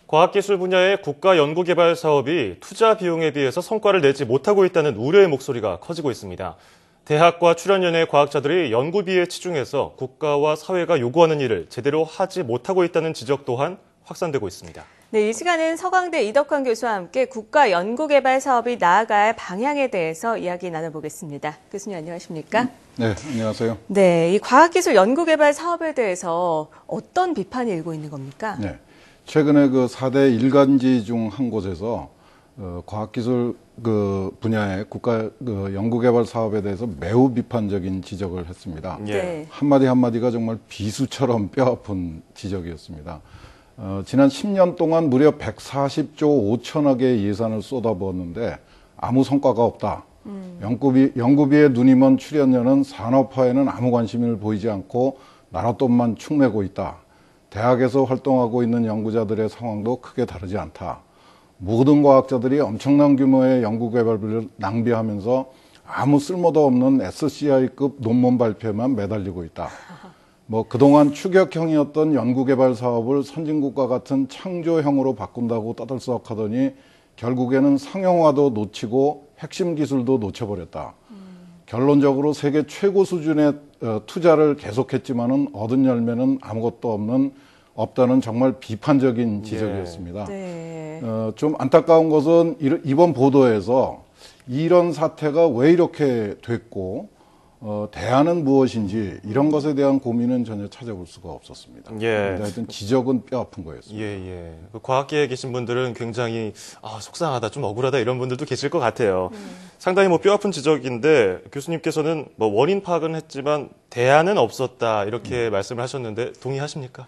과학기술 분야의 국가 연구개발 사업이 투자 비용에 비해서 성과를 내지 못하고 있다는 우려의 목소리가 커지고 있습니다. 대학과 출연연의 과학자들이 연구비에 치중해서 국가와 사회가 요구하는 일을 제대로 하지 못하고 있다는 지적 또한 확산되고 있습니다. 네, 이 시간은 서강대 이덕환 교수와 함께 국가 연구개발 사업이 나아갈 방향에 대해서 이야기 나눠보겠습니다. 교수님 안녕하십니까? 네, 안녕하세요. 네, 이 과학기술 연구개발 사업에 대해서 어떤 비판이 일고 있는 겁니까? 네, 최근에 그 4대 일간지 중 한 곳에서 과학기술 분야의 국가 연구개발 사업에 대해서 매우 비판적인 지적을 했습니다. 네. 한마디 한마디가 정말 비수처럼 뼈아픈 지적이었습니다. 지난 10년 동안 무려 140조 5천억의 예산을 쏟아부었는데 아무 성과가 없다. 연구비에 눈이 먼 출연료는 산업화에는 아무 관심을 보이지 않고 나랏돈만 축내고 있다. 대학에서 활동하고 있는 연구자들의 상황도 크게 다르지 않다. 모든 과학자들이 엄청난 규모의 연구개발비를 낭비하면서 아무 쓸모도 없는 SCI급 논문 발표에만 매달리고 있다. 그동안 추격형이었던 연구개발 사업을 선진국과 같은 창조형으로 바꾼다고 떠들썩하더니 결국에는 상용화도 놓치고 핵심 기술도 놓쳐버렸다. 결론적으로 세계 최고 수준의 투자를 계속했지만은 얻은 열매는 아무것도 없다는 정말 비판적인 지적이었습니다. 네. 좀 안타까운 것은 이번 보도에서 이런 사태가 왜 이렇게 됐고 대안은 무엇인지 이런 것에 대한 고민은 전혀 찾아볼 수가 없었습니다. 하여튼 지적은 뼈아픈 거였습니다. 그 과학계에 계신 분들은 굉장히 속상하다, 좀 억울하다 이런 분들도 계실 것 같아요. 상당히 뼈아픈 지적인데 교수님께서는 원인 파악은 했지만 대안은 없었다 이렇게 말씀을 하셨는데 동의하십니까?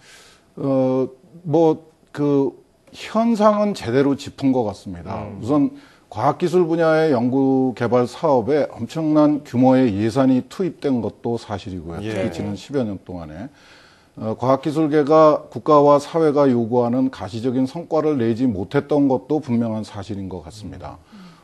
현상은 제대로 짚은 것 같습니다. 우선 과학기술 분야의 연구개발 사업에 엄청난 규모의 예산이 투입된 것도 사실이고요. 특히 지난 10여 년 동안에. 과학기술계가 국가와 사회가 요구하는 가시적인 성과를 내지 못했던 것도 분명한 사실인 것 같습니다.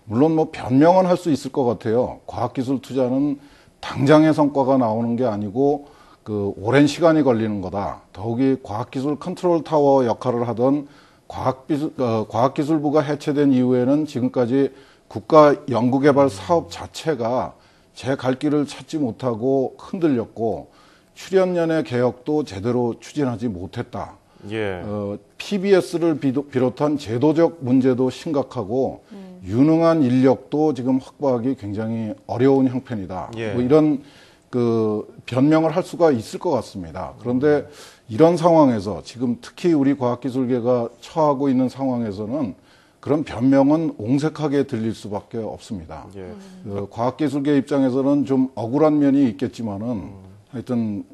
물론 변명은 할 수 있을 것 같아요. 과학기술 투자는 당장의 성과가 나오는 게 아니고 오랜 시간이 걸리는 거다. 더욱이 과학기술 컨트롤 타워 역할을 하던 과학기술부가 해체된 이후에는 지금까지 국가 연구개발 사업 자체가 제 갈 길을 찾지 못하고 흔들렸고 출연연의 개혁도 제대로 추진하지 못했다. PBS를 비롯한 제도적 문제도 심각하고 유능한 인력도 지금 확보하기 굉장히 어려운 형편이다. 이런 변명을 할 수가 있을 것 같습니다. 그런데 이런 상황에서 지금 특히 우리 과학기술계가 처하고 있는 상황에서는 그런 변명은 옹색하게 들릴 수밖에 없습니다. 과학기술계 입장에서는 좀 억울한 면이 있겠지만은 하여튼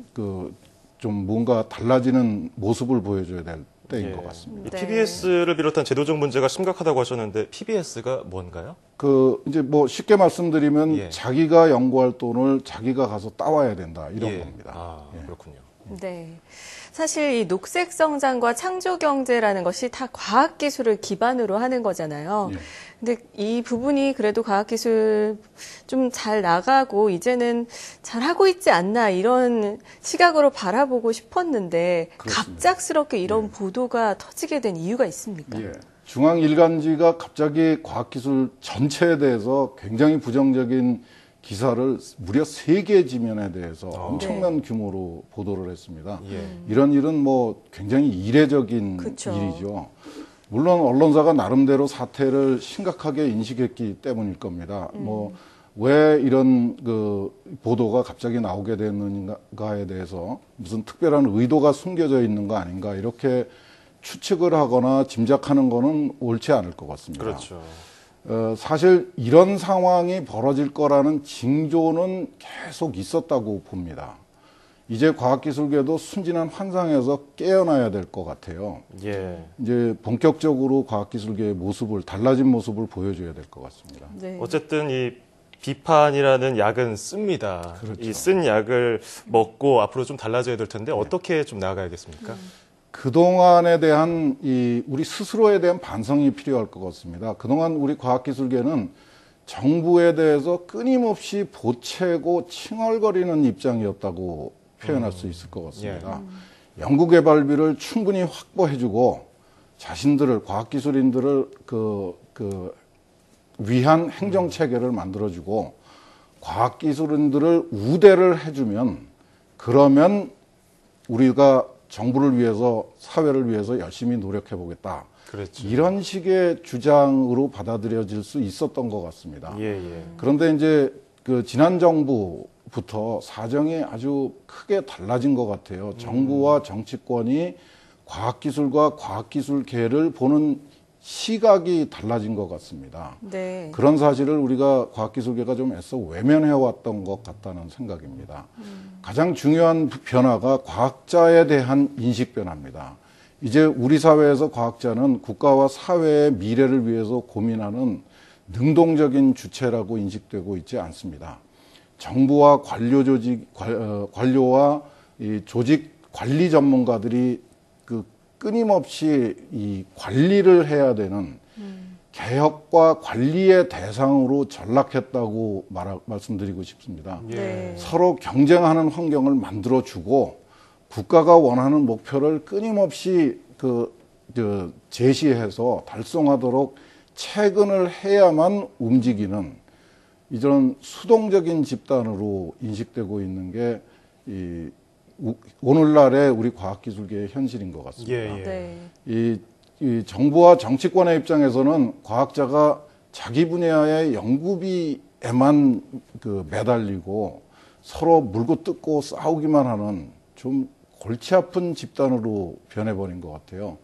좀 뭔가 달라지는 모습을 보여줘야 될 때인 것 같습니다. PBS를 비롯한 제도적 문제가 심각하다고 하셨는데 PBS가 뭔가요? 이제 쉽게 말씀드리면 자기가 연구할 돈을 자기가 가서 따와야 된다 이런 겁니다. 그렇군요. 네. 사실 이 녹색 성장과 창조 경제라는 것이 다 과학기술을 기반으로 하는 거잖아요. 근데 이 부분이 그래도 과학기술 좀 잘 나가고 이제는 잘 하고 있지 않나 이런 시각으로 바라보고 싶었는데 그렇습니다. 갑작스럽게 이런 보도가 터지게 된 이유가 있습니까? 중앙일간지가 갑자기 과학기술 전체에 대해서 굉장히 부정적인 기사를 무려 3개 지면에 대해서 엄청난 규모로 보도를 했습니다. 이런 일은 굉장히 이례적인 일이죠. 물론 언론사가 나름대로 사태를 심각하게 인식했기 때문일 겁니다. 왜 이런 보도가 갑자기 나오게 됐는가에 대해서 무슨 특별한 의도가 숨겨져 있는 거 아닌가 이렇게 추측을 하거나 짐작하는 거는 옳지 않을 것 같습니다. 그렇죠. 사실 이런 상황이 벌어질 거라는 징조는 계속 있었다고 봅니다. 이제 과학기술계도 순진한 환상에서 깨어나야 될 것 같아요. 이제 본격적으로 과학기술계의 달라진 모습을 보여줘야 될 것 같습니다. 어쨌든 이 비판이라는 약은 씁니다. 그렇죠. 이 쓴 약을 먹고 앞으로 좀 달라져야 될 텐데 어떻게 좀 나아가야겠습니까? 그동안에 대한 우리 스스로에 대한 반성이 필요할 것 같습니다. 그동안 우리 과학기술계는 정부에 대해서 끊임없이 보채고 칭얼거리는 입장이었다고 표현할 수 있을 것 같습니다. 연구개발비를 충분히 확보해주고 자신들을 과학기술인들을 위한 행정 체계를 만들어주고 과학기술인들을 우대를 해주면 그러면 우리가 정부를 위해서 사회를 위해서 열심히 노력해 보겠다. 그렇죠. 이런 식의 주장으로 받아들여질 수 있었던 것 같습니다. 예, 예. 그런데 이제 그 지난 정부부터 사정이 아주 크게 달라진 것 같아요. 정부와 정치권이 과학기술과 과학기술계를 보는 시각이 달라진 것 같습니다. 네. 그런 사실을 우리가 과학기술계가 좀 애써 외면해왔던 것 같다는 생각입니다. 가장 중요한 변화가 과학자에 대한 인식 변화입니다. 이제 우리 사회에서 과학자는 국가와 사회의 미래를 위해서 고민하는 능동적인 주체라고 인식되고 있지 않습니다. 정부와 관료와 이 조직 관리 전문가들이 끊임없이 이 관리를 해야 되는 개혁과 관리의 대상으로 전락했다고 말씀드리고 싶습니다. 네. 서로 경쟁하는 환경을 만들어주고 국가가 원하는 목표를 끊임없이 제시해서 달성하도록 체근을 해야만 움직이는 이런 수동적인 집단으로 인식되고 있는 게 오늘날의 우리 과학기술계의 현실인 것 같습니다. 예, 예. 네. 이 정부와 정치권의 입장에서는 과학자가 자기 분야의 연구비에만 매달리고 서로 물고 뜯고 싸우기만 하는 좀 골치 아픈 집단으로 변해버린 것 같아요.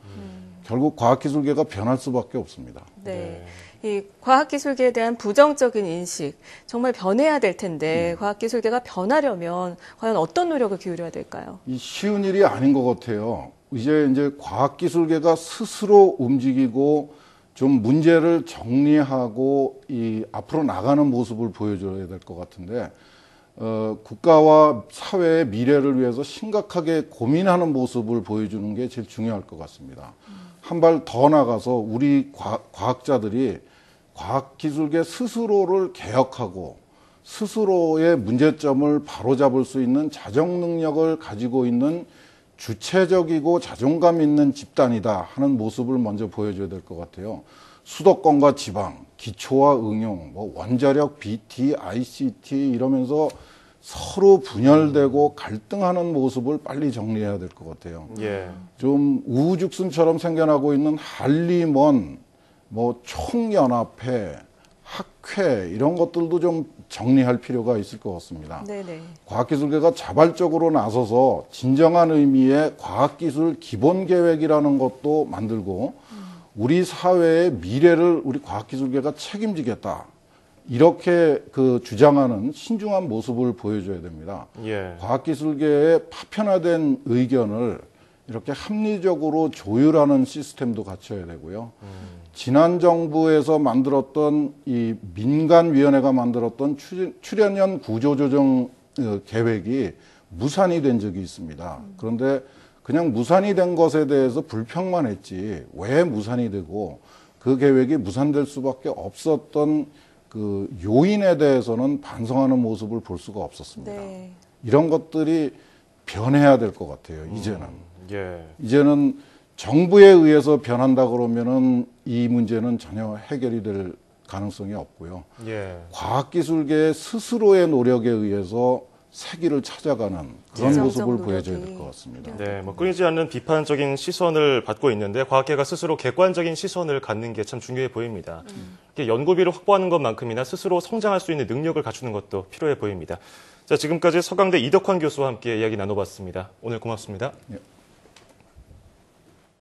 결국 과학기술계가 변할 수밖에 없습니다. 네. 이 과학기술계에 대한 부정적인 인식 정말 변해야 될 텐데 과학기술계가 변하려면 과연 어떤 노력을 기울여야 될까요? 이 쉬운 일이 아닌 것 같아요. 이제 과학기술계가 스스로 움직이고 좀 문제를 정리하고 앞으로 나가는 모습을 보여줘야 될 것 같은데 국가와 사회의 미래를 위해서 심각하게 고민하는 모습을 보여주는 게 제일 중요할 것 같습니다. 한 발 더 나가서 우리 과학자들이 과학기술계 스스로를 개혁하고 스스로의 문제점을 바로잡을 수 있는 자정 능력을 가지고 있는 주체적이고 자존감 있는 집단이다 하는 모습을 먼저 보여줘야 될 것 같아요. 수도권과 지방, 기초와 응용, 원자력, BT, ICT 이러면서 서로 분열되고 갈등하는 모습을 빨리 정리해야 될 것 같아요. 예. 좀 우후죽순처럼 생겨나고 있는 한림원, 총연합회, 학회 이런 것들도 좀 정리할 필요가 있을 것 같습니다. 네네. 과학기술계가 자발적으로 나서서 진정한 의미의 과학기술 기본계획이라는 것도 만들고 우리 사회의 미래를 우리 과학기술계가 책임지겠다. 이렇게 주장하는 신중한 모습을 보여줘야 됩니다. 예. 과학기술계의 파편화된 의견을 이렇게 합리적으로 조율하는 시스템도 갖춰야 되고요. 지난 정부에서 만들었던 이 민간위원회가 만들었던 출연연 구조조정 계획이 무산이 된 적이 있습니다. 그런데 그냥 무산이 된 것에 대해서 불평만 했지 왜 무산이 되고 그 계획이 무산될 수밖에 없었던 그 요인에 대해서는 반성하는 모습을 볼 수가 없었습니다. 네. 이런 것들이 변해야 될 것 같아요. 이제는. 예. 이제는 정부에 의해서 변한다 그러면은 이 문제는 전혀 해결이 될 가능성이 없고요. 예. 과학기술계 스스로의 노력에 의해서 새길을 찾아가는 그런 재정적 모습을 노력이 보여줘야 될 것 같습니다. 네, 끊이지 않는 비판적인 시선을 받고 있는데 과학계가 스스로 객관적인 시선을 갖는 게 참 중요해 보입니다. 이게 연구비를 확보하는 것만큼이나 스스로 성장할 수 있는 능력을 갖추는 것도 필요해 보입니다. 자, 지금까지 서강대 이덕환 교수와 함께 이야기 나눠봤습니다. 오늘 고맙습니다. 예.